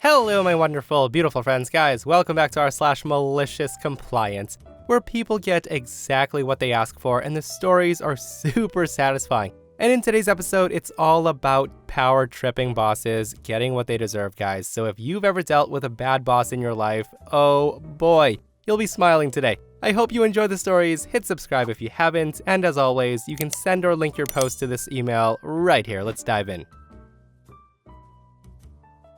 Hello, my wonderful, beautiful friends, guys. Welcome back to our /Malicious_Compliance, where people get exactly what they ask for, and the stories are super satisfying. And in today's episode, it's all about power-tripping bosses getting what they deserve, guys. So if you've ever dealt with a bad boss in your life, oh boy, you'll be smiling today. I hope you enjoy the stories. Hit subscribe if you haven't, and as always, you can send or link your post to this email right here. Let's dive in.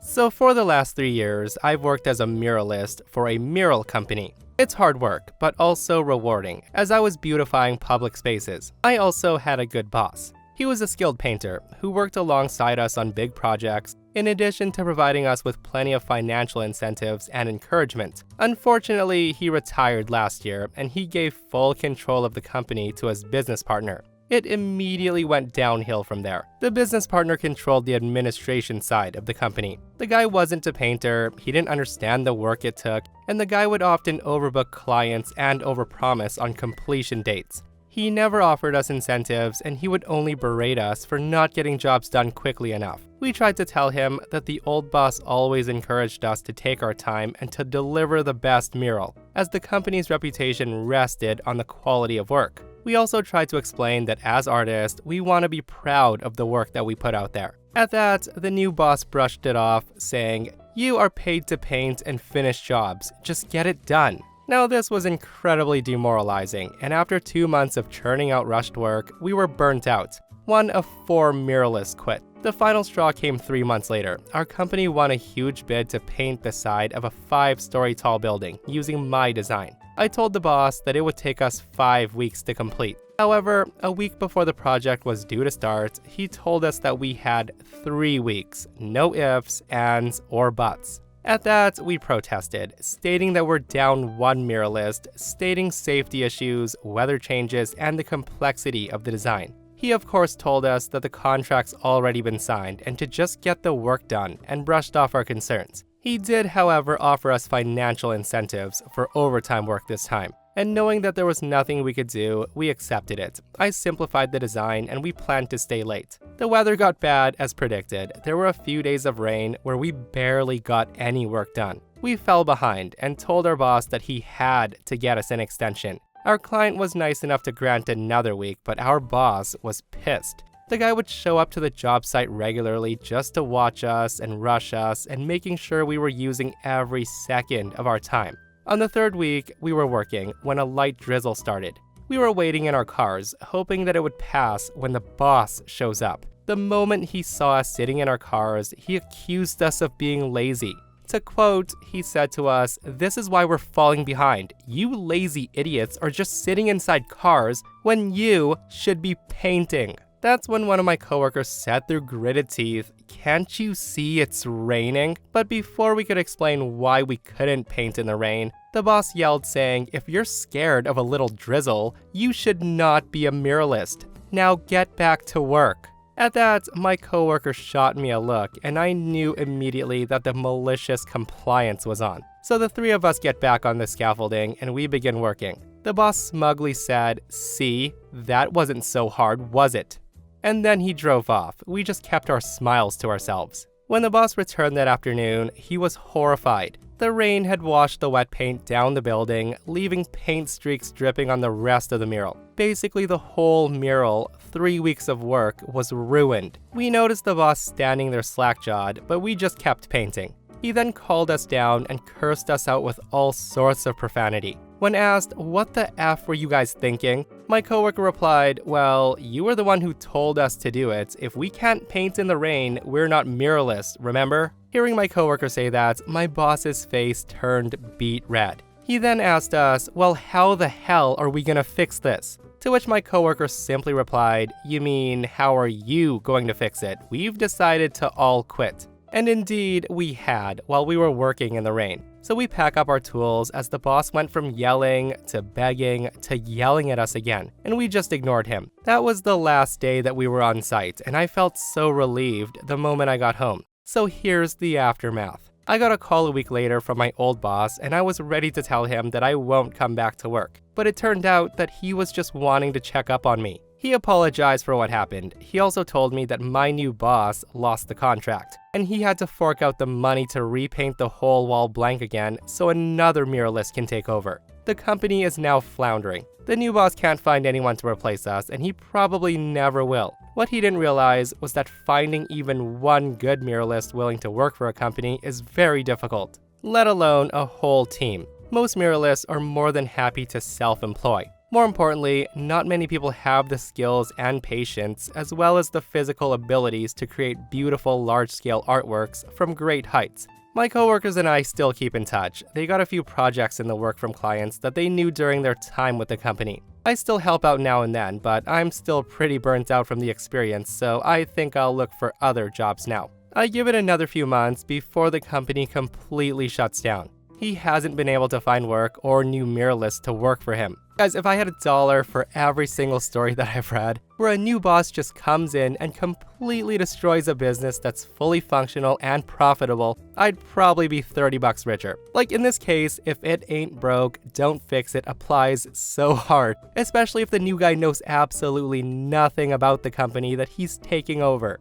So for the last 3 years, I've worked as a muralist for a mural company. It's hard work, but also rewarding, as I was beautifying public spaces. I also had a good boss. He was a skilled painter who worked alongside us on big projects, in addition to providing us with plenty of financial incentives and encouragement. Unfortunately, he retired last year, and he gave full control of the company to his business partner. It immediately went downhill from there. The business partner controlled the administration side of the company. The guy wasn't a painter, he didn't understand the work it took, and the guy would often overbook clients and overpromise on completion dates. He never offered us incentives, and he would only berate us for not getting jobs done quickly enough. We tried to tell him that the old boss always encouraged us to take our time and to deliver the best mural, as the company's reputation rested on the quality of work. We also tried to explain that as artists, we want to be proud of the work that we put out there. At that, the new boss brushed it off, saying, "You are paid to paint and finish jobs, just get it done." Now this was incredibly demoralizing, and after 2 months of churning out rushed work, we were burnt out. 1 of 4 muralists quit. The final straw came 3 months later. Our company won a huge bid to paint the side of a 5-story tall building using my design. I told the boss that it would take us 5 weeks to complete. However, a week before the project was due to start, he told us that we had 3 weeks, no ifs, ands, or buts. At that, we protested, stating that we're down 1 muralist, stating safety issues, weather changes, and the complexity of the design. He of course told us that the contract's already been signed and to just get the work done, and brushed off our concerns. He did, however, offer us financial incentives for overtime work this time, and knowing that there was nothing we could do, we accepted it. I simplified the design and we planned to stay late. The weather got bad as predicted. There were a few days of rain where we barely got any work done. We fell behind and told our boss that he had to get us an extension. Our client was nice enough to grant another week, but our boss was pissed. The guy would show up to the job site regularly just to watch us and rush us, and making sure we were using every second of our time. On the 3rd week, we were working when a light drizzle started. We were waiting in our cars, hoping that it would pass when the boss shows up. The moment he saw us sitting in our cars, he accused us of being lazy. To quote, he said to us, "This is why we're falling behind. You lazy idiots are just sitting inside cars when you should be painting." That's when one of my coworkers said through gritted teeth, "Can't you see it's raining?" But before we could explain why we couldn't paint in the rain, the boss yelled saying, "If you're scared of a little drizzle, you should not be a muralist. Now get back to work." At that, my coworker shot me a look, and I knew immediately that the malicious compliance was on. So the 3 of us get back on the scaffolding and we begin working. The boss smugly said, "See, that wasn't so hard, was it?" And then he drove off. We just kept our smiles to ourselves. When the boss returned that afternoon, he was horrified. The rain had washed the wet paint down the building, leaving paint streaks dripping on the rest of the mural. Basically, the whole mural, 3 weeks of work, was ruined. We noticed the boss standing there slack-jawed, but we just kept painting. He then called us down and cursed us out with all sorts of profanity. When asked, "What the F were you guys thinking?" my coworker replied, "Well, you were the one who told us to do it. If we can't paint in the rain, we're not muralists, remember?" Hearing my coworker say that, my boss's face turned beet red. He then asked us, "Well, how the hell are we gonna fix this?" To which my coworker simply replied, "You mean, how are you going to fix it? We've decided to all quit." And indeed, we had, while we were working in the rain. So we pack up our tools as the boss went from yelling to begging to yelling at us again, and we just ignored him. That was the last day that we were on site, and I felt so relieved the moment I got home. So here's the aftermath. I got a call a week later from my old boss, and I was ready to tell him that I won't come back to work. But it turned out that he was just wanting to check up on me. He apologized for what happened. He also told me that my new boss lost the contract, and he had to fork out the money to repaint the whole wall blank again so another muralist can take over. The company is now floundering. The new boss can't find anyone to replace us, and he probably never will. What he didn't realize was that finding even one good muralist willing to work for a company is very difficult, let alone a whole team. Most muralists are more than happy to self-employ. More importantly, not many people have the skills and patience, as well as the physical abilities to create beautiful large-scale artworks from great heights. My coworkers and I still keep in touch. They got a few projects in the work from clients that they knew during their time with the company. I still help out now and then, but I'm still pretty burnt out from the experience, so I think I'll look for other jobs now. I give it another few months before the company completely shuts down. He hasn't been able to find work or new muralists to work for him. Guys, if I had $1 for every single story that I've read, where a new boss just comes in and completely destroys a business that's fully functional and profitable, I'd probably be $30 richer. Like in this case, if it ain't broke, don't fix it applies so hard, especially if the new guy knows absolutely nothing about the company that he's taking over.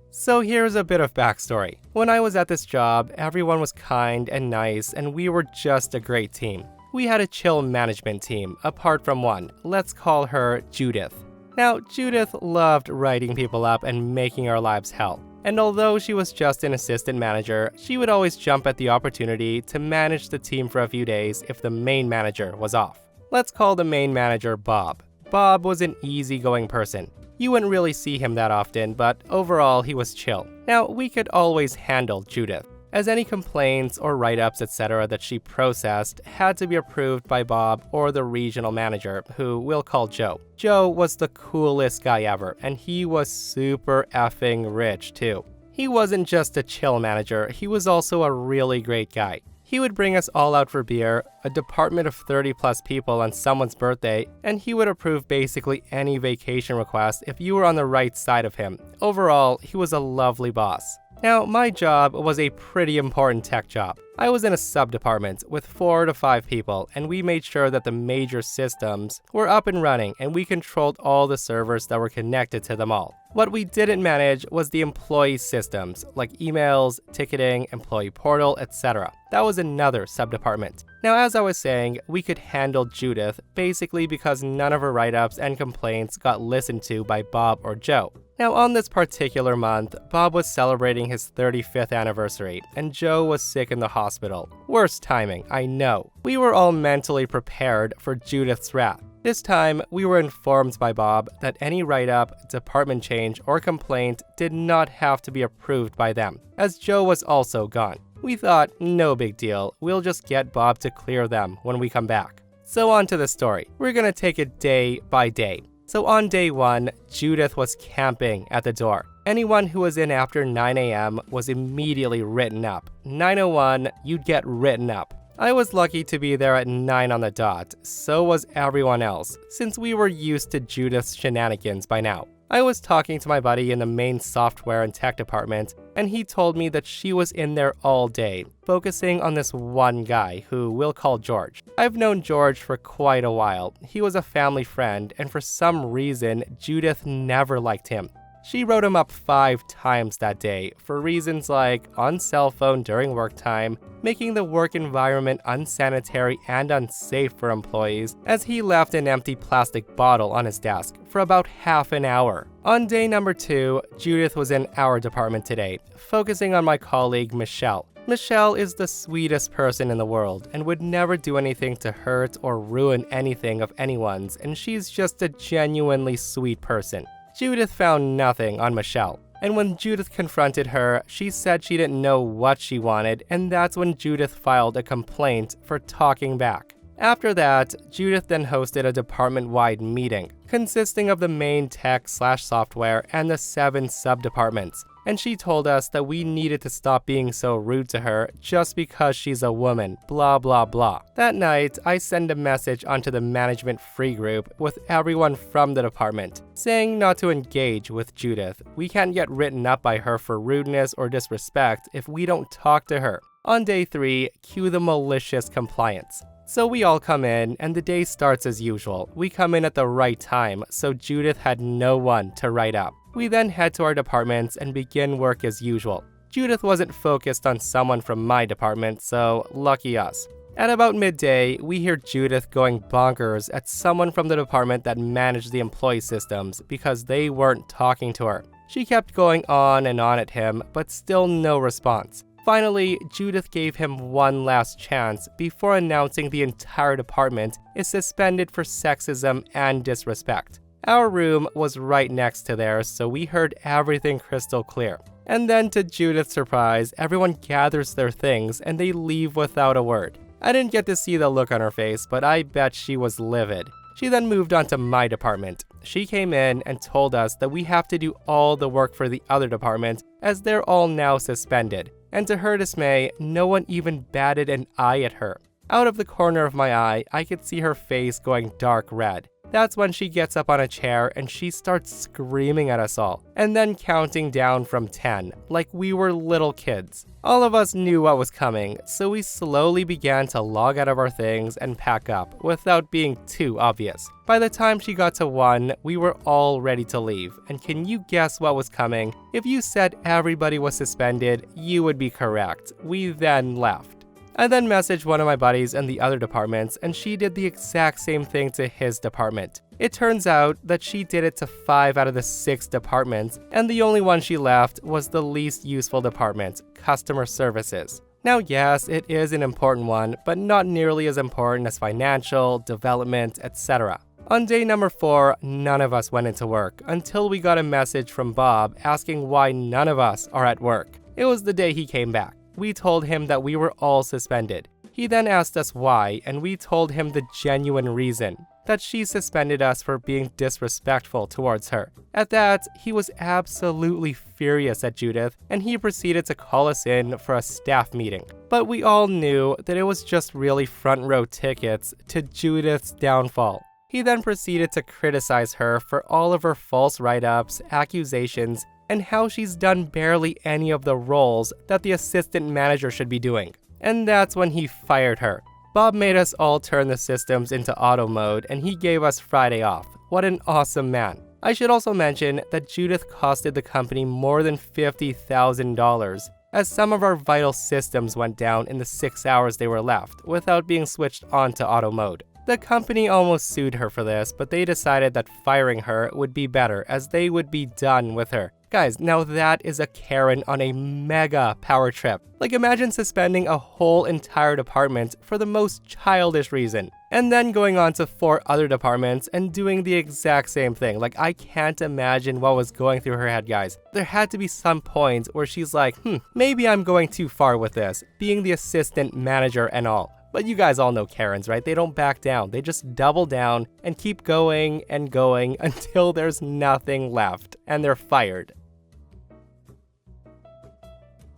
So here's a bit of backstory. When I was at this job, everyone was kind and nice, and we were just a great team. We had a chill management team, apart from one. Let's call her Judith. Now, Judith loved writing people up and making our lives hell. And although she was just an assistant manager, she would always jump at the opportunity to manage the team for a few days if the main manager was off. Let's call the main manager Bob. Bob was an easygoing person. You wouldn't really see him that often, but overall he was chill. Now, we could always handle Judith, as any complaints or write-ups etc. that she processed had to be approved by Bob or the regional manager, who we'll call Joe. Joe was the coolest guy ever, and he was super effing rich too. He wasn't just a chill manager, he was also a really great guy. He would bring us all out for beer, a department of 30 plus people on someone's birthday, and he would approve basically any vacation request if you were on the right side of him. Overall, he was a lovely boss. Now, my job was a pretty important tech job. I was in a sub-department with 4 to 5 people, and we made sure that the major systems were up and running, and we controlled all the servers that were connected to them all. What we didn't manage was the employee systems, like emails, ticketing, employee portal, etc. That was another sub-department. Now, as I was saying, we could handle Judith, basically because none of her write-ups and complaints got listened to by Bob or Joe. Now, on this particular month, Bob was celebrating his 35th anniversary, and Joe was sick in the hospital. Worst timing, I know. We were all mentally prepared for Judith's wrath. This time, we were informed by Bob that any write-up, department change, or complaint did not have to be approved by them, as Joe was also gone. We thought, no big deal, we'll just get Bob to clear them when we come back. So on to the story. We're gonna take it day by day. So on day 1, Judith was camping at the door. Anyone who was in after 9 a.m. was immediately written up. 9:01, you'd get written up. I was lucky to be there at 9 on the dot, so was everyone else, since we were used to Judith's shenanigans by now. I was talking to my buddy in the main software and tech department, and he told me that she was in there all day, focusing on this one guy, who we'll call George. I've known George for quite a while. He was a family friend, and for some reason, Judith never liked him. She wrote him up 5 times that day for reasons like on cell phone during work time, making the work environment unsanitary and unsafe for employees, as he left an empty plastic bottle on his desk for about half an hour. On day number 2, Judith was in our department today, focusing on my colleague Michelle. Michelle is the sweetest person in the world and would never do anything to hurt or ruin anything of anyone's, and she's just a genuinely sweet person. Judith found nothing on Michelle, and when Judith confronted her, she said she didn't know what she wanted, and that's when Judith filed a complaint for talking back. After that, Judith then hosted a department-wide meeting, consisting of the main tech/software and the 7 sub-departments, and she told us that we needed to stop being so rude to her just because she's a woman, blah blah blah. That night, I sent a message onto the management free group with everyone from the department, saying not to engage with Judith. We can't get written up by her for rudeness or disrespect if we don't talk to her. On day 3, cue the malicious compliance. So we all come in, and the day starts as usual. We come in at the right time, so Judith had no one to write up. We then head to our departments and begin work as usual. Judith wasn't focused on someone from my department, so lucky us. At about midday, we hear Judith going bonkers at someone from the department that managed the employee systems because they weren't talking to her. She kept going on and on at him, but still no response. Finally, Judith gave him one last chance before announcing the entire department is suspended for sexism and disrespect. Our room was right next to theirs, so we heard everything crystal clear. And then, to Judith's surprise, everyone gathers their things and they leave without a word. I didn't get to see the look on her face, but I bet she was livid. She then moved on to my department. She came in and told us that we have to do all the work for the other department as they're all now suspended. And to her dismay, no one even batted an eye at her. Out of the corner of my eye, I could see her face going dark red. That's when she gets up on a chair and she starts screaming at us all, and then counting down from 10, like we were little kids. All of us knew what was coming, so we slowly began to log out of our things and pack up, without being too obvious. By the time she got to 1, we were all ready to leave, and can you guess what was coming? If you said everybody was suspended, you would be correct. We then left. I then messaged one of my buddies in the other departments, and she did the exact same thing to his department. It turns out that she did it to 5 out of the 6 departments, and the only one she left was the least useful department, customer services. Now yes, it is an important one, but not nearly as important as financial, development, etc. On day number 4, none of us went into work, until we got a message from Bob asking why none of us are at work. It was the day he came back. We told him that we were all suspended. He then asked us why, and we told him the genuine reason, that she suspended us for being disrespectful towards her. At that, he was absolutely furious at Judith, and he proceeded to call us in for a staff meeting. But we all knew that it was just really front row tickets to Judith's downfall. He then proceeded to criticize her for all of her false write-ups, accusations, and how she's done barely any of the roles that the assistant manager should be doing. And that's when he fired her. Bob made us all turn the systems into auto mode, and he gave us Friday off. What an awesome man. I should also mention that Judith costed the company more than $50,000, as some of our vital systems went down in the 6 hours they were left, without being switched on to auto mode. The company almost sued her for this, but they decided that firing her would be better, as they would be done with her. Guys, now that is a Karen on a mega power trip. Like, imagine suspending a whole entire department for the most childish reason, and then going on to 4 other departments and doing the exact same thing. Like, I can't imagine what was going through her head, guys. There had to be some point where she's like, maybe I'm going too far with this, being the assistant manager and all. But you guys all know Karens, right? They don't back down. They just double down and keep going and going until there's nothing left, and they're fired.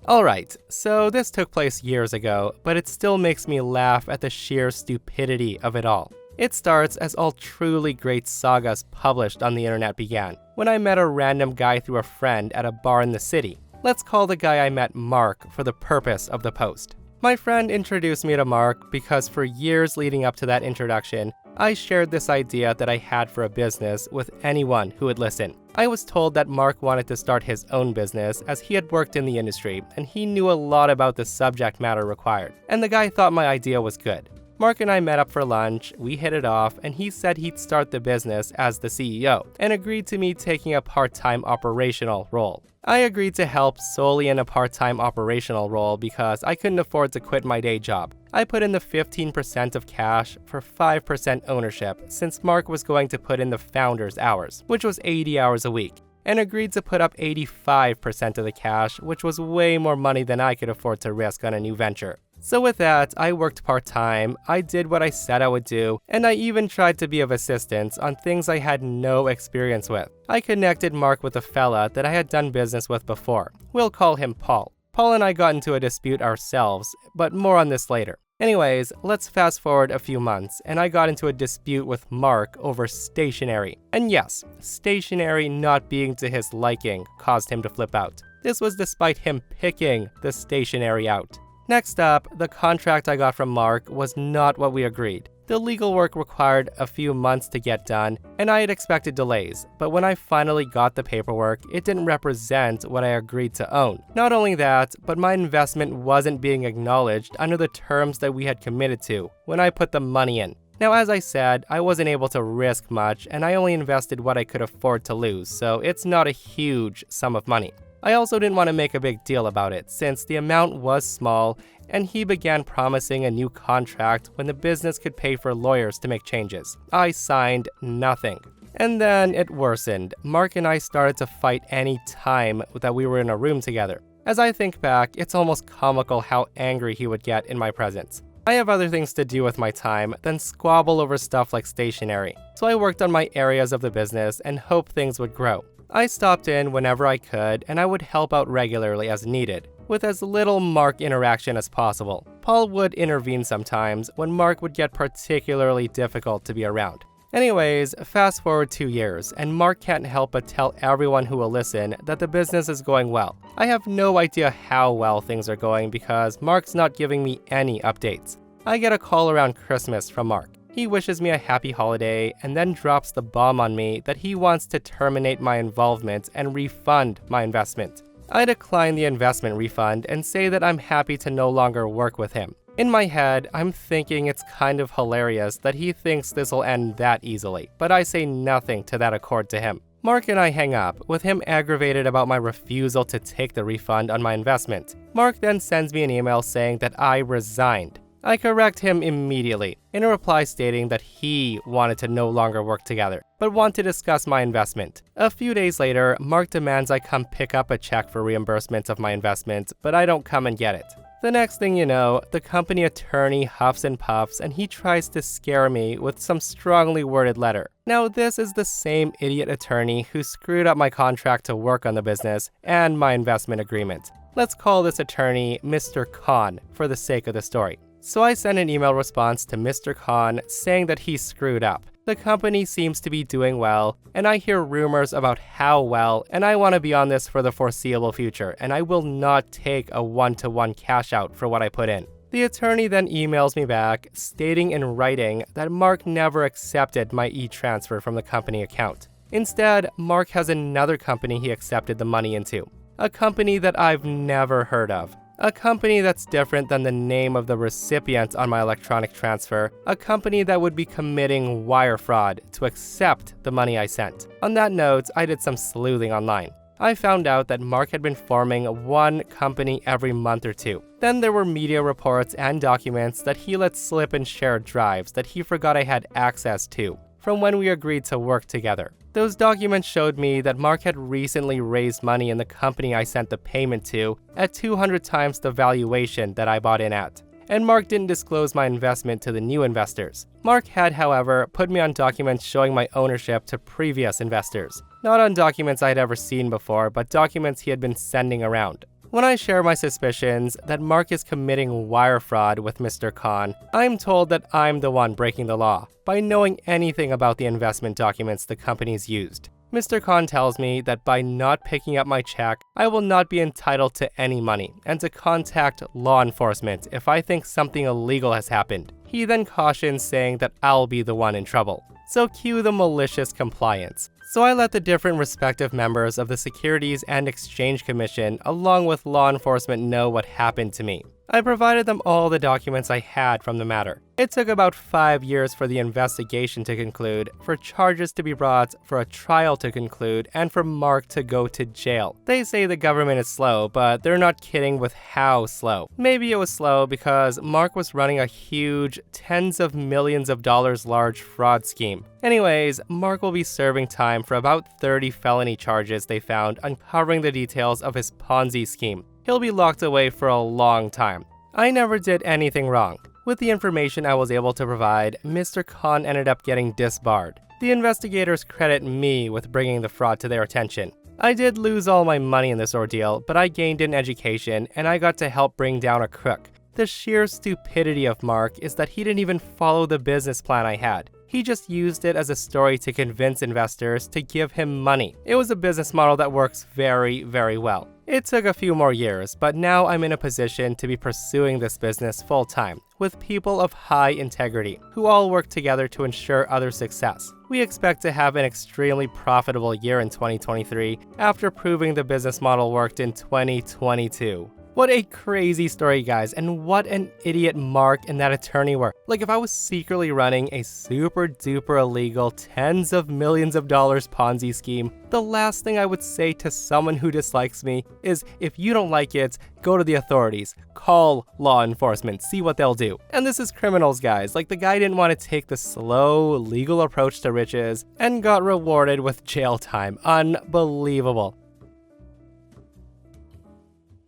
Alright, so this took place years ago, but it still makes me laugh at the sheer stupidity of it all. It starts as all truly great sagas published on the internet began, when I met a random guy through a friend at a bar in the city. Let's call the guy I met Mark for the purpose of the post. My friend introduced me to Mark because for years leading up to that introduction, I shared this idea that I had for a business with anyone who would listen. I was told that Mark wanted to start his own business as he had worked in the industry and he knew a lot about the subject matter required, and the guy thought my idea was good. Mark and I met up for lunch, we hit it off, and he said he'd start the business as the CEO and agreed to me taking a part-time operational role. I agreed to help solely in a part-time operational role because I couldn't afford to quit my day job. I put in the 15% of cash for 5% ownership since Mark was going to put in the founder's hours, which was 80 hours a week, and agreed to put up 85% of the cash, which was way more money than I could afford to risk on a new venture. So with that, I worked part-time, I did what I said I would do, and I even tried to be of assistance on things I had no experience with. I connected Mark with a fella that I had done business with before. We'll call him Paul. Paul and I got into a dispute ourselves, but more on this later. Anyways, let's fast forward a few months, and I got into a dispute with Mark over stationery. And yes, stationery not being to his liking caused him to flip out. This was despite him picking the stationery out. Next up, the contract I got from Mark was not what we agreed. The legal work required a few months to get done, and I had expected delays, but when I finally got the paperwork, it didn't represent what I agreed to own. Not only that, but my investment wasn't being acknowledged under the terms that we had committed to when I put the money in. Now, as I said, I wasn't able to risk much, and I only invested what I could afford to lose, so it's not a huge sum of money. I also didn't want to make a big deal about it, since the amount was small, and he began promising a new contract when the business could pay for lawyers to make changes. I signed nothing. And then it worsened. Mark and I started to fight any time that we were in a room together. As I think back, it's almost comical how angry he would get in my presence. I have other things to do with my time than squabble over stuff like stationery, so I worked on my areas of the business and hoped things would grow. I stopped in whenever I could, and I would help out regularly as needed, with as little Mark interaction as possible. Paul would intervene sometimes when Mark would get particularly difficult to be around. Anyways, fast forward 2 years, and Mark can't help but tell everyone who will listen that the business is going well. I have no idea how well things are going because Mark's not giving me any updates. I get a call around Christmas from Mark. He wishes me a happy holiday and then drops the bomb on me that he wants to terminate my involvement and refund my investment. I decline the investment refund and say that I'm happy to no longer work with him. In my head, I'm thinking it's kind of hilarious that he thinks this will end that easily, but I say nothing to that accord to him. Mark and I hang up, with him aggravated about my refusal to take the refund on my investment. Mark then sends me an email saying that I resigned. I correct him immediately, in a reply stating that he wanted to no longer work together, but want to discuss my investment. A few days later, Mark demands I come pick up a check for reimbursement of my investment, but I don't come and get it. The next thing you know, the company attorney huffs and puffs and he tries to scare me with some strongly worded letter. Now, this is the same idiot attorney who screwed up my contract to work on the business and my investment agreement. Let's call this attorney Mr. Khan for the sake of the story. So I sent an email response to Mr. Khan saying that he screwed up. The company seems to be doing well, and I hear rumors about how well, and I want to be on this for the foreseeable future, and I will not take a one-to-one cash out for what I put in. The attorney then emails me back, stating in writing that Mark never accepted my e-transfer from the company account. Instead, Mark has another company he accepted the money into, a company that I've never heard of. A company that's different than the name of the recipient on my electronic transfer, a company that would be committing wire fraud to accept the money I sent. On that note, I did some sleuthing online. I found out that Mark had been forming one company every month or two. Then there were media reports and documents that he let slip in shared drives that he forgot I had access to from when we agreed to work together. Those documents showed me that Mark had recently raised money in the company I sent the payment to at 200 times the valuation that I bought in at. And Mark didn't disclose my investment to the new investors. Mark had, however, put me on documents showing my ownership to previous investors. Not on documents I had ever seen before, but documents he had been sending around. When I share my suspicions that Mark is committing wire fraud with Mr. Khan, I'm told that I'm the one breaking the law by knowing anything about the investment documents the companies used. Mr. Khan tells me that by not picking up my check, I will not be entitled to any money and to contact law enforcement if I think something illegal has happened. He then cautions, saying that I'll be the one in trouble. So cue the malicious compliance. So I let the different respective members of the Securities and Exchange Commission along with law enforcement know what happened to me. I provided them all the documents I had from the matter. It took about 5 years for the investigation to conclude, for charges to be brought, for a trial to conclude, and for Mark to go to jail. They say the government is slow, but they're not kidding with how slow. Maybe it was slow because Mark was running a huge, tens of millions of dollars large fraud scheme. Anyways, Mark will be serving time for about 30 felony charges they found uncovering the details of his Ponzi scheme. He'll be locked away for a long time. I never did anything wrong. With the information I was able to provide, Mr. Khan ended up getting disbarred. The investigators credit me with bringing the fraud to their attention. I did lose all my money in this ordeal, but I gained an education and I got to help bring down a crook. The sheer stupidity of Mark is that he didn't even follow the business plan I had. He just used it as a story to convince investors to give him money. It was a business model that works very, very well. It took a few more years, but now I'm in a position to be pursuing this business full-time, with people of high integrity, who all work together to ensure other success. We expect to have an extremely profitable year in 2023 after proving the business model worked in 2022. What a crazy story, guys, and what an idiot Mark and that attorney were. Like, if I was secretly running a super duper illegal tens of millions of dollars Ponzi scheme, the last thing I would say to someone who dislikes me is, if you don't like it, go to the authorities, call law enforcement, see what they'll do. And this is criminals, guys. Like, the guy didn't want to take the slow, legal approach to riches and got rewarded with jail time. Unbelievable.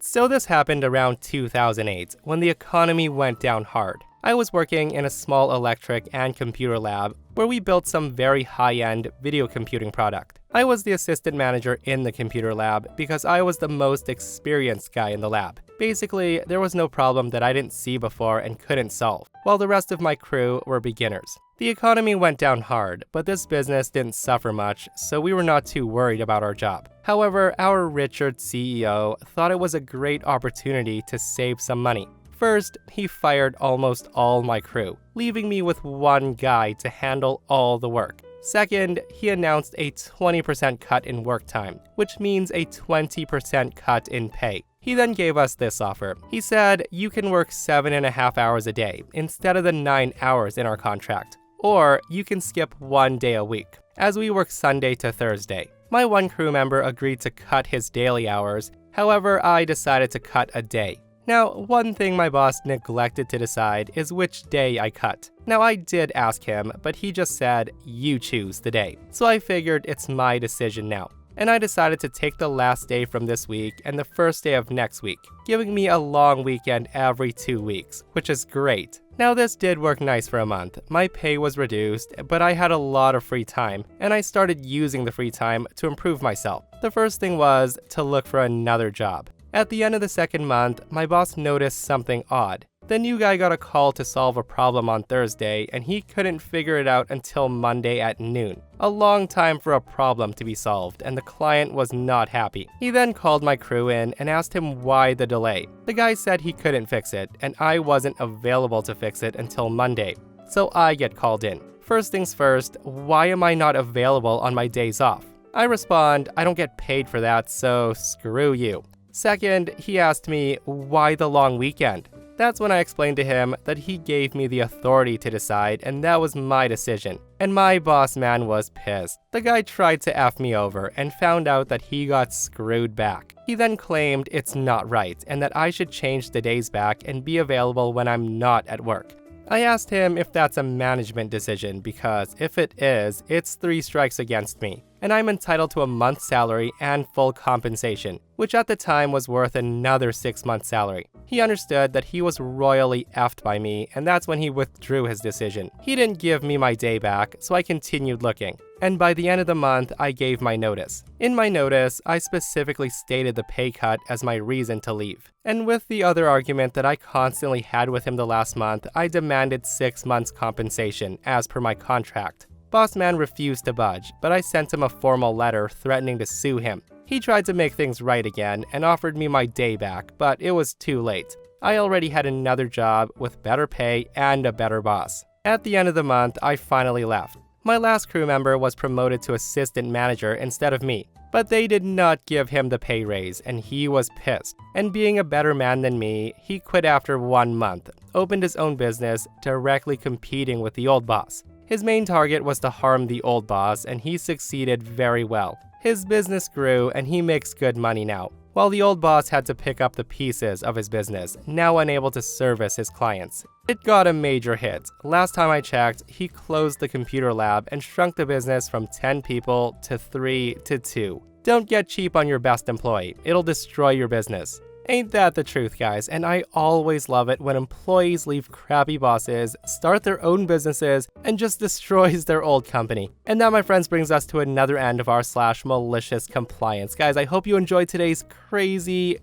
So this happened around 2008, when the economy went down hard. I was working in a small electric and computer lab where we built some very high-end video computing product. I was the assistant manager in the computer lab because I was the most experienced guy in the lab. Basically, there was no problem that I didn't see before and couldn't solve, while the rest of my crew were beginners. The economy went down hard, but this business didn't suffer much, so we were not too worried about our job. However, our Richard CEO thought it was a great opportunity to save some money. First, he fired almost all my crew, leaving me with one guy to handle all the work. Second, he announced a 20% cut in work time, which means a 20% cut in pay. He then gave us this offer. He said, you can work 7.5 hours a day instead of the 9 hours in our contract. Or you can skip 1 day a week, as we work Sunday to Thursday. My one crew member agreed to cut his daily hours. However, I decided to cut a day. Now, one thing my boss neglected to decide is which day I cut. Now, I did ask him, but he just said, you choose the day. So I figured it's my decision now. And I decided to take the last day from this week and the first day of next week, giving me a long weekend every 2 weeks, which is great. Now, this did work nice for a month. My pay was reduced, but I had a lot of free time, and I started using the free time to improve myself. The first thing was to look for another job. At the end of the second month, my boss noticed something odd. The new guy got a call to solve a problem on Thursday, and he couldn't figure it out until Monday at noon. A long time for a problem to be solved, and the client was not happy. He then called my crew in and asked him why the delay. The guy said he couldn't fix it, and I wasn't available to fix it until Monday. So I get called in. First things first, why am I not available on my days off? I respond, I don't get paid for that, so screw you. Second, he asked me, why the long weekend? That's when I explained to him that he gave me the authority to decide, and that was my decision. And my boss man was pissed. The guy tried to F me over and found out that he got screwed back. He then claimed it's not right and that I should change the days back and be available when I'm not at work. I asked him if that's a management decision because if it is, it's 3 strikes against me, and I'm entitled to a month's salary and full compensation, which at the time was worth another 6 months' salary. He understood that he was royally effed by me, and that's when he withdrew his decision. He didn't give me my day back, so I continued looking. And by the end of the month, I gave my notice. In my notice, I specifically stated the pay cut as my reason to leave. And with the other argument that I constantly had with him the last month, I demanded 6 months compensation as per my contract. Boss man refused to budge, but I sent him a formal letter threatening to sue him. He tried to make things right again and offered me my day back, but it was too late. I already had another job with better pay and a better boss. At the end of the month, I finally left. My last crew member was promoted to assistant manager instead of me, but they did not give him the pay raise and he was pissed. And being a better man than me, he quit after 1 month, opened his own business, directly competing with the old boss. His main target was to harm the old boss, and he succeeded very well. His business grew and he makes good money now, while the old boss had to pick up the pieces of his business, now unable to service his clients. It got a major hit. Last time I checked, he closed the computer lab and shrunk the business from 10 people to 3 to 2. Don't get cheap on your best employee. It'll destroy your business. Ain't that the truth, guys? And I always love it when employees leave crappy bosses, start their own businesses, and just destroys their old company. And that, my friends, brings us to another end of our /malicious compliance. Guys, I hope you enjoyed today's crazy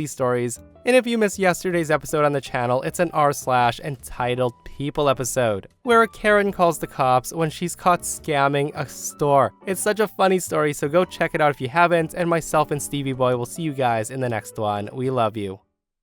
stories. And if you missed yesterday's episode on the channel, it's an r/ entitled People episode, where a Karen calls the cops when she's caught scamming a store. It's such a funny story, so go check it out if you haven't, and myself and Stevie Boy will see you guys in the next one. We love you.